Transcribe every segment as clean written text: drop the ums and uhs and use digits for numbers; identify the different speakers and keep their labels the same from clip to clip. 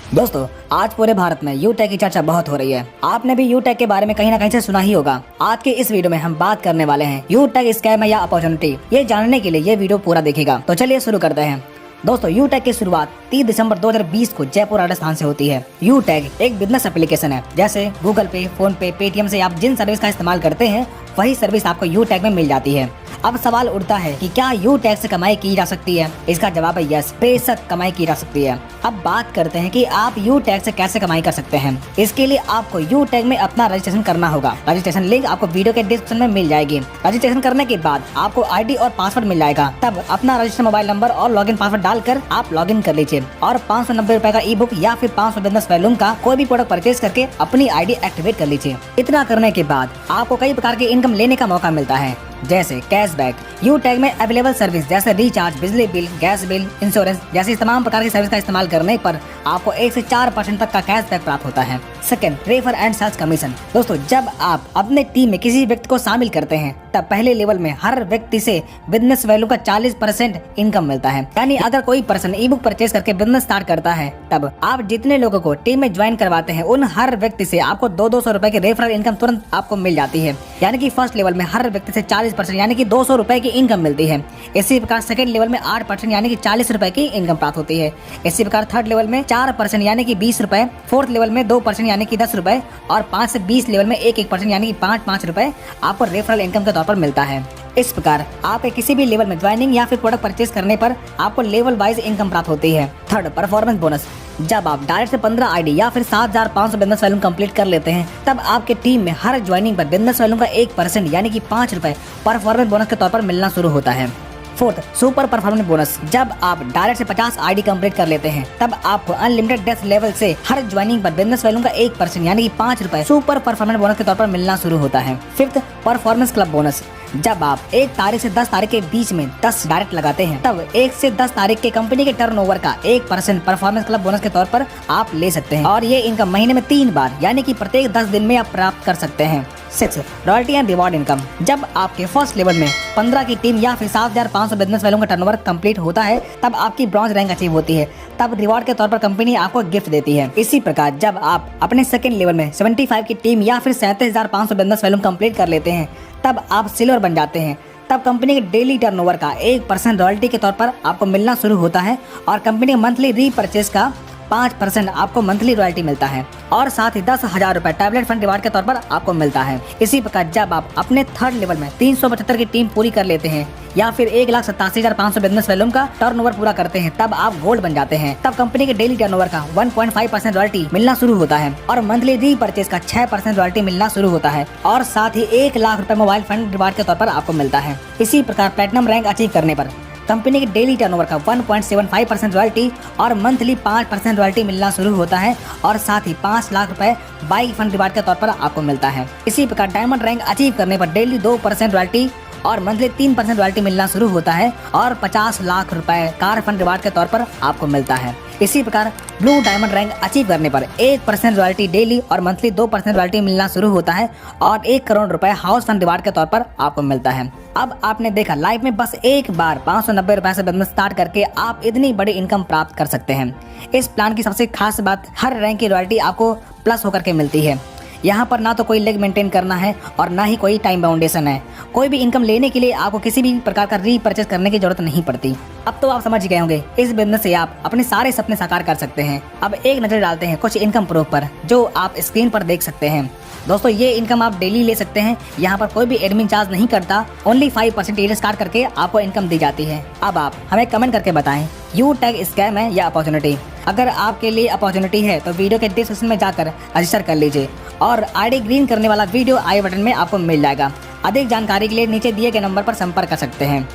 Speaker 1: दोस्तों, आज पूरे भारत में यूटेक की चर्चा बहुत हो रही है। आपने भी यूटेक के बारे में कहीं ना कहीं से सुना ही होगा। आज के इस वीडियो में हम बात करने वाले हैं यूटेक स्कैम है या अपॉर्चुनिटी। ये जानने के लिए ये वीडियो पूरा देखिएगा। तो चलिए शुरू करते हैं। दोस्तों, यूटेक की शुरुआत 30 दिसंबर 2020 को जयपुर राजस्थान से होती है। यूटेक एक बिजनेस एप्लीकेशन है। जैसे गूगल पे, फोन पे, पेटीएम से आप जिन सर्विस का इस्तेमाल करते हैं वही सर्विस आपको यूटेक में मिल जाती है। अब सवाल उठता है कि क्या यूटेक से कमाई की जा सकती है? इसका जवाब है यस, बेशक कमाई की जा सकती है। अब बात करते हैं कि आप यूटेक से कैसे कमाई कर सकते हैं। इसके लिए आपको यूटेक में अपना रजिस्ट्रेशन करना होगा। रजिस्ट्रेशन लिंक आपको वीडियो के डिस्क्रिप्शन में मिल जाएगी। रजिस्ट्रेशन करने के बाद आपको आईडी और पासवर्ड मिल जाएगा। तब अपना रजिस्टर्ड मोबाइल नंबर और लॉगिन पासवर्ड डालकर आप लॉगिन कर लीजिए और 590 रुपए का ई बुक या फिर 500 बिजनेस वॉल्यूम का कोई भी प्रोडक्ट परचेज करके अपनी आईडी एक्टिवेट कर लीजिए। इतना करने के बाद आपको कई प्रकार की इनकम लेने का मौका मिलता है, जैसे कैशबैक। यूटेक में अवेलेबल सर्विस जैसे रिचार्ज, बिजली बिल, गैस बिल, इंश्योरेंस जैसी तमाम प्रकार की सर्विस का इस्तेमाल करने पर आपको 1 से 4% तक का कैशबैक प्राप्त होता है। Second, refer and sales commission. दोस्तों, जब आप अपने टीम में किसी व्यक्ति को शामिल करते हैं तब पहले लेवल में हर व्यक्ति से बिजनेस वैल्यू का 40% इनकम मिलता है। यानी अगर कोई पर्सन ई बुक परचेज करके बिजनेस स्टार्ट करता है तब आप जितने लोगों को टीम में ज्वाइन करवाते हैं उन हर व्यक्ति से आपको 200 रुपए की रेफरल इनकम तुरंत आपको मिल जाती है। यानी कि फर्स्ट लेवल में हर व्यक्ति से 40% यानी कि 200 रुपए की इनकम मिलती है। इसी प्रकार सेकंड लेवल में 8% यानी कि 40 रुपए की इनकम प्राप्त होती है। इसी प्रकार थर्ड लेवल में 4% यानी कि 20 रुपए, फोर्थ लेवल में 2% यानी कि 10 रुपए और 5 से 20 लेवल में 1% यानी कि 5 रुपए आपको रेफरल इनकम के तौर पर मिलता है। इस प्रकार आपके किसी भी लेवल में ज्वाइनिंग या फिर प्रोडक्ट परचेज करने पर आपको लेवल वाइज इनकम प्राप्त होती है। Third, performance bonus. जब आप डायरेक्ट से 15 आईडी या फिर 7500 बिजनेस वॉल्यूम कंप्लीट कर लेते हैं तब आपके टीम में हर ज्वाइनिंग पर बिजनेस वॉल्यूम का 1% यानी कि 5 रुपए परफॉर्मेंस बोनस के तौर पर मिलना शुरू होता है। Fourth, super performance bonus. जब आप डायरेक्ट से 50 आईडी कंप्लीट कर लेते हैं तब आपको अनलिमिटेड डेस्क लेवल से हर ज्वाइनिंग पर बिजनेस वॉल्यूम का 1% यानी कि 5 रुपए सुपर परफॉर्मेंस बोनस के तौर पर मिलना शुरू होता है। Fifth, performance club bonus. जब आप 1 तारीख से 10 तारीख के बीच में 10 डायरेक्ट लगाते हैं तब 1 से 10 तारीख के कंपनी के टर्नओवर का 1% परफॉर्मेंस क्लब बोनस के तौर पर आप ले सकते हैं और ये इनकम महीने में 3 बार यानी कि प्रत्येक 10 दिन में आप प्राप्त कर सकते हैं। 6, रॉयल्टी एंड रिवॉर्ड इनकम। जब आपके फर्स्ट लेवल में 15 की टीम या फिर 7500 बिजनेस वैल्यू का टर्नओवर कंप्लीट होता है तब आपकी ब्रॉन्ज रैंक अचीव होती है। तब रिवॉर्ड के तौर पर कंपनी आपको गिफ्ट देती है। इसी प्रकार जब आप अपने सेकंड लेवल में 75 की टीम या फिर 37,500 बिजनेस वैल्यू कंप्लीट कर लेते हैं तब आप सिल्वर बन जाते हैं। तब कंपनी के डेली टर्नओवर का 1% रॉयल्टी के तौर पर आपको मिलना शुरू होता है और कंपनी के मंथली रीपरचेज का 5% आपको मंथली रॉयल्टी मिलता है और साथ ही 10,000 रुपए टैबलेट फंड रिवार्ड के तौर पर आपको मिलता है। इसी प्रकार जब आप अपने थर्ड लेवल में 375 की टीम पूरी कर लेते हैं या फिर 1,87,500 बिजनेस वॉल्यूम का टर्नओवर पूरा करते हैं तब आप गोल्ड बन जाते हैं। तब कंपनी के डेली टर्नओवर का 1.5% रॉयल्टी मिलना शुरू होता है और मंथली रीपरचेज का 6% रॉयल्टी मिलना शुरू होता है और साथ ही 1 लाख रुपए मोबाइल फंड रिवार्ड के तौर पर आपको मिलता है। इसी प्रकार प्लेटिनम रैंक अचीव करने पर कंपनी के डेली टर्नओवर का 1.75% रॉयल्टी और मंथली 5% रॉयल्टी मिलना शुरू होता है और साथ ही 5 लाख रुपए बाइक फंड रिवार्ड के तौर पर आपको मिलता है। इसी प्रकार डायमंड रैंक अचीव करने पर डेली 2% रॉयल्टी और मंथली 3% रॉयल्टी मिलना शुरू होता है और 50 लाख रुपए कार फंड रिवार्ड के तौर पर आपको मिलता है। इसी प्रकार ब्लू डायमंड रैंक अचीव करने पर 1% रॉयल्टी डेली और मंथली 2% रॉयल्टी मिलना शुरू होता है और 1 करोड़ रुपए हाउस फंड रिवार्ड के तौर पर आपको मिलता है। अब आपने देखा लाइफ में बस एक बार 590 रुपए से बिजनेस स्टार्ट करके आप इतनी बड़ी इनकम प्राप्त कर सकते हैं। इस प्लान की सबसे खास बात, हर रैंक की रॉयल्टी आपको प्लस होकर के मिलती है। यहाँ पर ना तो कोई लेग मेंटेन करना है और ना ही कोई टाइम बाउंडेशन है। कोई भी इनकम लेने के लिए आपको किसी भी प्रकार का रीपरचेज करने की जरूरत नहीं पड़ती। अब तो आप समझ गए होंगे, इस बिजनेस से आप अपने सारे सपने साकार कर सकते हैं। अब एक नजर डालते हैं कुछ इनकम प्रूफ पर जो आप स्क्रीन पर देख सकते हैं। दोस्तों, ये इनकम आप डेली ले सकते हैं। यहाँ पर कोई भी एडमिन चार्ज नहीं करता। ओनली 5% ईयर स्टार्ट करके आपको इनकम दी जाती है। अब आप हमें कमेंट करके बताएं यूटेक स्कैम है या अपॉर्चुनिटी। अगर आपके लिए अपॉर्चुनिटी है तो वीडियो के डिस्क्रिप्शन में जाकर रजिस्टर कर लीजिए और आईडी ग्रीन करने वाला वीडियो आई बटन में आपको मिल जाएगा। अधिक जानकारी के लिए नीचे दिए गए नंबर पर संपर्क कर सकते हैं।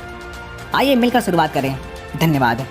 Speaker 1: आइए मिलकर शुरुआत करें। धन्यवाद।